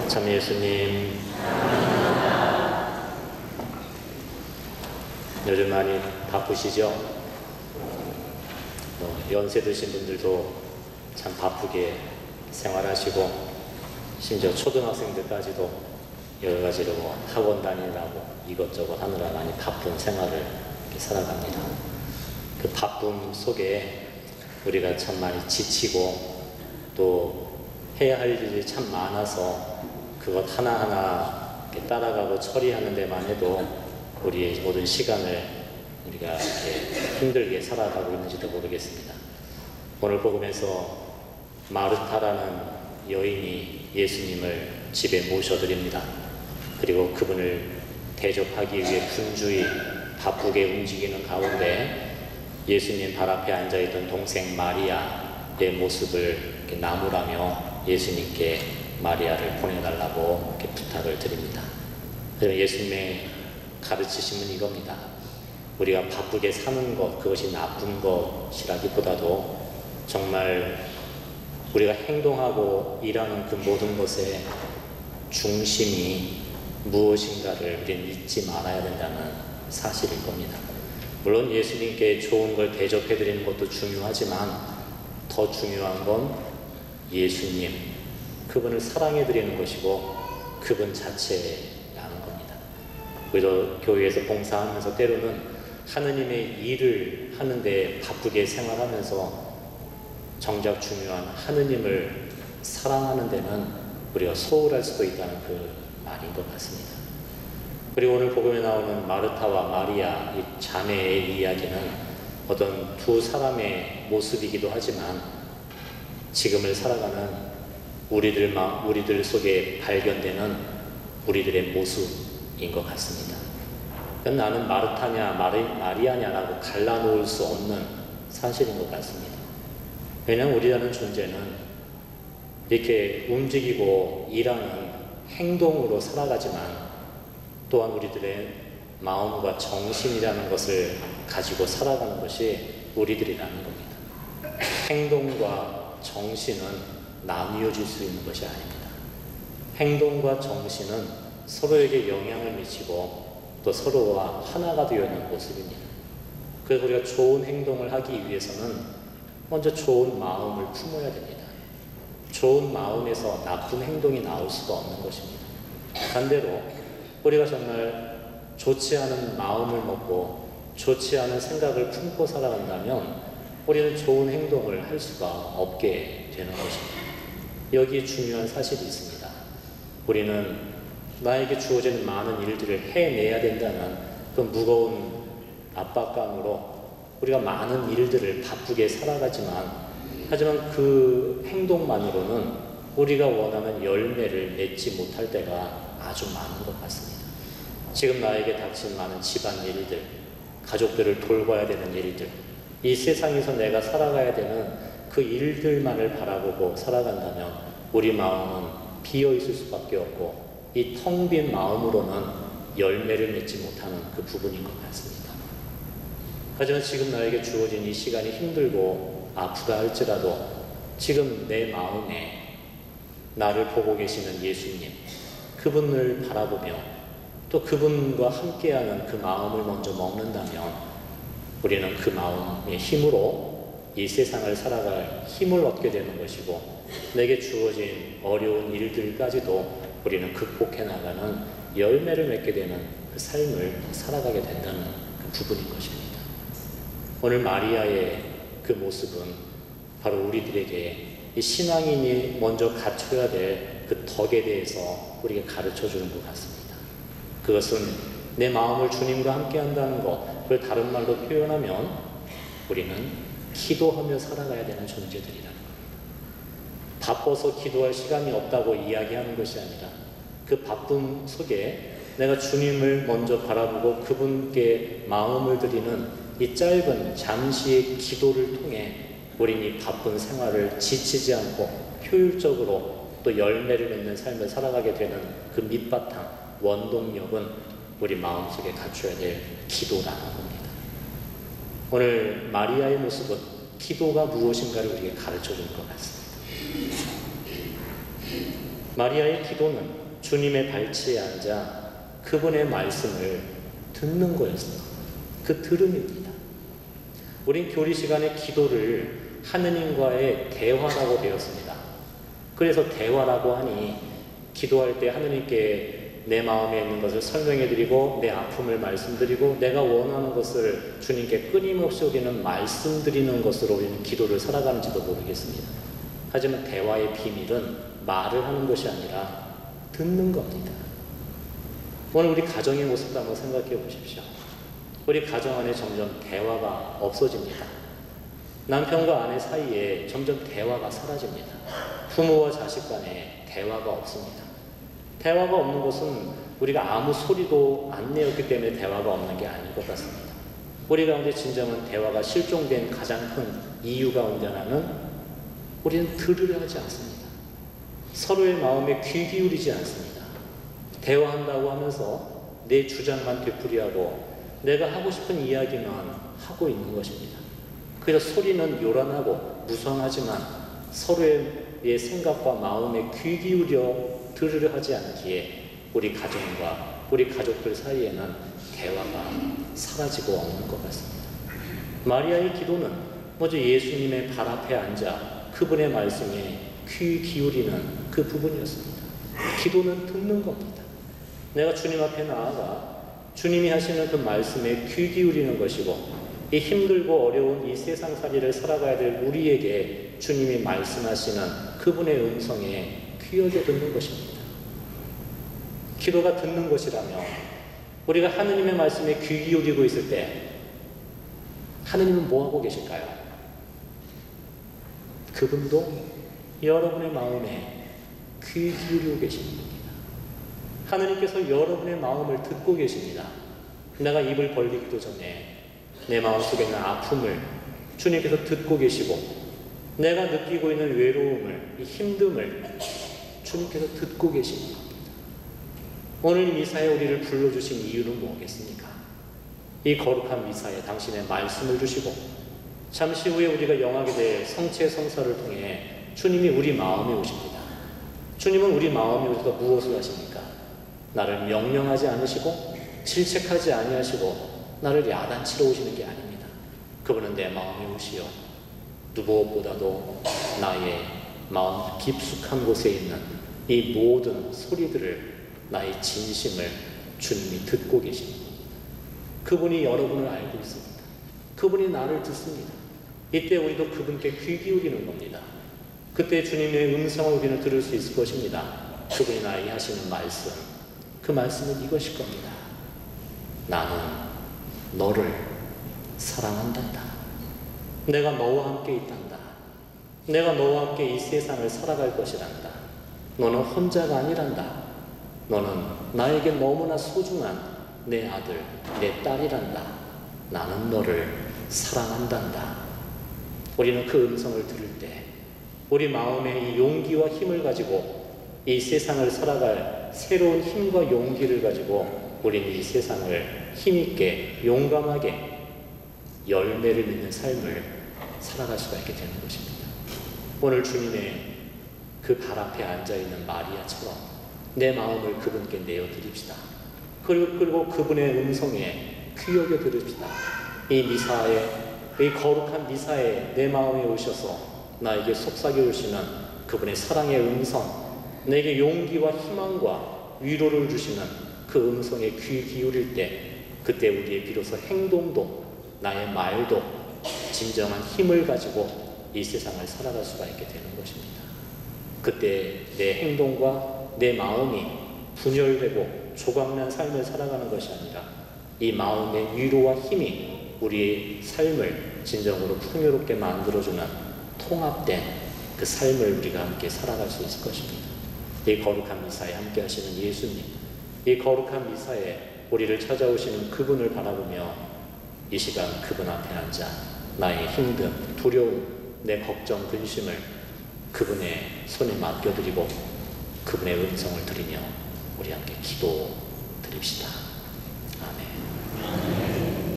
참 예수님, 요즘 많이 바쁘시죠? 연세 드신 분들도 참 바쁘게 생활하시고, 심지어 초등학생들까지도 여러 가지로 학원 다니느라고 이것저것 하느라 많이 바쁜 생활을 이렇게 살아갑니다. 그 바쁨 속에 우리가 참 많이 지치고 또 해야 할 일이 참 많아서 그것 하나하나 이렇게 따라가고 처리하는 데만 해도 우리의 모든 시간을 우리가 이렇게 힘들게 살아가고 있는지도 모르겠습니다. 오늘 복음에서 마르타라는 여인이 예수님을 집에 모셔드립니다. 그리고 그분을 대접하기 위해 분주히 바쁘게 움직이는 가운데 예수님 발 앞에 앉아있던 동생 마리아의 모습을 이렇게 나무라며 예수님께 마리아를 보내달라고 이렇게 부탁을 드립니다. 그래서 예수님의 가르치심은 이겁니다. 우리가 바쁘게 사는 것, 그것이 나쁜 것이라기보다도 정말 우리가 행동하고 일하는 그 모든 것의 중심이 무엇인가를 우리는 잊지 말아야 된다는 사실일 겁니다. 물론 예수님께 좋은 걸 대접해드리는 것도 중요하지만 더 중요한 건 예수님, 그분을 사랑해드리는 것이고 그분 자체라는 겁니다. 우리도 교회에서 봉사하면서 때로는 하느님의 일을 하는데 바쁘게 생활하면서 정작 중요한 하느님을 사랑하는 데는 우리가 소홀할 수도 있다는 그 말인 것 같습니다. 그리고 오늘 복음에 나오는 마르타와 마리아 이 자매의 이야기는 어떤 두 사람의 모습이기도 하지만 지금을 살아가는 우리들 속에 발견되는 우리들의 모습인 것 같습니다. 나는 마르타냐 마리아냐라고 갈라놓을 수 없는 사실인 것 같습니다. 왜냐하면 우리라는 존재는 이렇게 움직이고 일하는 행동으로 살아가지만 또한 우리들의 마음과 정신이라는 것을 가지고 살아가는 것이 우리들이라는 겁니다. 행동과 정신은 나뉘어질 수 있는 것이 아닙니다. 행동과 정신은 서로에게 영향을 미치고 또 서로와 하나가 되어 있는 모습입니다. 그래서 우리가 좋은 행동을 하기 위해서는 먼저 좋은 마음을 품어야 됩니다. 좋은 마음에서 나쁜 행동이 나올 수가 없는 것입니다. 반대로 우리가 정말 좋지 않은 마음을 먹고 좋지 않은 생각을 품고 살아간다면 우리는 좋은 행동을 할 수가 없게 되는 것입니다. 여기에 중요한 사실이 있습니다. 우리는 나에게 주어지는 많은 일들을 해내야 된다는 그 무거운 압박감으로 우리가 많은 일들을 바쁘게 살아가지만 하지만 그 행동만으로는 우리가 원하는 열매를 맺지 못할 때가 아주 많은 것 같습니다. 지금 나에게 닥친 많은 집안 일들, 가족들을 돌봐야 되는 일들, 이 세상에서 내가 살아가야 되는 그 일들만을 바라보고 살아간다면 우리 마음은 비어 있을 수밖에 없고 이 텅 빈 마음으로는 열매를 맺지 못하는 그 부분인 것 같습니다. 하지만 지금 나에게 주어진 이 시간이 힘들고 아프다 할지라도 지금 내 마음에 나를 보고 계시는 예수님, 그분을 바라보며 또 그분과 함께하는 그 마음을 먼저 먹는다면 우리는 그 마음의 힘으로 이 세상을 살아갈 힘을 얻게 되는 것이고 내게 주어진 어려운 일들까지도 우리는 극복해 나가는 열매를 맺게 되는 그 삶을 살아가게 된다는 그 부분인 것입니다. 오늘 마리아의 그 모습은 바로 우리들에게 이 신앙인이 먼저 갖춰야 될 그 덕에 대해서 우리에게 가르쳐 주는 것 같습니다. 그것은 내 마음을 주님과 함께 한다는 것, 그걸 다른 말로 표현하면 우리는 기도하며 살아가야 되는 존재들이라는 겁니다. 바빠서 기도할 시간이 없다고 이야기하는 것이 아니라 그 바쁨 속에 내가 주님을 먼저 바라보고 그분께 마음을 드리는 이 짧은 잠시의 기도를 통해 우린 이 바쁜 생활을 지치지 않고 효율적으로 또 열매를 맺는 삶을 살아가게 되는 그 밑바탕, 원동력은 우리 마음속에 갖춰야 될 기도라는 겁니다. 오늘 마리아의 모습은 기도가 무엇인가를 우리에게 가르쳐 주는 것 같습니다. 마리아의 기도는 주님의 발치에 앉아 그분의 말씀을 듣는 거였어요. 그 들음입니다. 우린 교리 시간에 기도를 하느님과의 대화라고 배웠습니다. 그래서 대화라고 하니 기도할 때 하느님께 내 마음에 있는 것을 설명해드리고 내 아픔을 말씀드리고 내가 원하는 것을 주님께 끊임없이 우리는 말씀드리는 것으로 우리는 기도를 살아가는지도 모르겠습니다. 하지만 대화의 비밀은 말을 하는 것이 아니라 듣는 겁니다. 오늘 우리 가정의 모습도 한번 생각해 보십시오. 우리 가정 안에 점점 대화가 없어집니다. 남편과 아내 사이에 점점 대화가 사라집니다. 부모와 자식 간에 대화가 없습니다. 대화가 없는 것은 우리가 아무 소리도 안 내었기 때문에 대화가 없는 게 아닌 것 같습니다. 우리 가운데 진정한 대화가 실종된 가장 큰 이유 가운데 하나는 우리는 들으려 하지 않습니다. 서로의 마음에 귀 기울이지 않습니다. 대화한다고 하면서 내 주장만 되풀이하고 내가 하고 싶은 이야기만 하고 있는 것입니다. 그래서 소리는 요란하고 무성하지만 서로의 생각과 마음에 귀 기울여 들으려 하지 않기에 우리 가정과 우리 가족들 사이에는 대화가 사라지고 없는 것 같습니다. 마리아의 기도는 먼저 예수님의 발 앞에 앉아 그분의 말씀에 귀 기울이는 그 부분이었습니다. 기도는 듣는 겁니다. 내가 주님 앞에 나아가 주님이 하시는 그 말씀에 귀 기울이는 것이고 이 힘들고 어려운 이 세상살이를 살아가야 될 우리에게 주님이 말씀하시는 그분의 음성에 귀하게 듣는 것입니다. 기도가 듣는 것이라면 우리가 하느님의 말씀에 귀 기울이고 있을 때 하느님은 뭐하고 계실까요? 그분도 여러분의 마음에 귀 기울이고 계십니다. 하느님께서 여러분의 마음을 듣고 계십니다. 내가 입을 벌리기도 전에 내 마음속에 있는 아픔을 주님께서 듣고 계시고 내가 느끼고 있는 외로움을, 이 힘듦을 주님께서 듣고 계십니다. 오늘 이 미사에 우리를 불러주신 이유는 뭐겠습니까? 이 거룩한 미사에 당신의 말씀을 주시고 잠시 후에 우리가 영하게 될 성체 성사를 통해 주님이 우리 마음에 오십니다. 주님은 우리 마음에 오셔서 무엇을 하십니까? 나를 명령하지 않으시고 질책하지 아니하시고 나를 야단치러 오시는 게 아닙니다. 그분은 내 마음에 오시어 누구보다도 나의 마음 깊숙한 곳에 있는 이 모든 소리들을 나의 진심을 주님이 듣고 계십니다. 그분이 여러분을 알고 있습니다. 그분이 나를 듣습니다. 이때 우리도 그분께 귀 기울이는 겁니다. 그때 주님의 음성을 우리는 들을 수 있을 것입니다. 그분이 나에게 하시는 말씀, 그 말씀은 이것일 겁니다. 나는 너를 사랑한단다. 내가 너와 함께 있단다. 내가 너와 함께 이 세상을 살아갈 것이란다. 너는 혼자가 아니란다. 너는 나에게 너무나 소중한 내 아들, 내 딸이란다. 나는 너를 사랑한단다. 우리는 그 음성을 들을 때 우리 마음에 이 용기와 힘을 가지고 이 세상을 살아갈 새로운 힘과 용기를 가지고 우리는 이 세상을 힘있게 용감하게 열매를 맺는 삶을 살아갈 수가 있게 되는 것입니다. 오늘 주님의 그 발 앞에 앉아있는 마리아처럼 내 마음을 그분께 내어드립시다. 그리고 그분의 음성에 귀 여겨 들읍시다. 이 미사에, 이 거룩한 미사에 내 마음에 오셔서 나에게 속삭여 주시는 그분의 사랑의 음성, 내게 용기와 희망과 위로를 주시는 그 음성에 귀 기울일 때 그때 우리의 비로소 행동도 나의 말도 진정한 힘을 가지고 이 세상을 살아갈 수가 있게 되는 것입니다. 그때 내 행동과 내 마음이 분열되고 조각난 삶을 살아가는 것이 아니라 이 마음의 위로와 힘이 우리의 삶을 진정으로 풍요롭게 만들어주는 통합된 그 삶을 우리가 함께 살아갈 수 있을 것입니다. 이 거룩한 미사에 함께 하시는 예수님, 이 거룩한 미사에 우리를 찾아오시는 그분을 바라보며 이 시간 그분 앞에 앉아 나의 힘듦, 두려움, 내 걱정, 근심을 그분의 손에 맡겨드리고 그분의 음성을 들으며 우리 함께 기도 드립시다.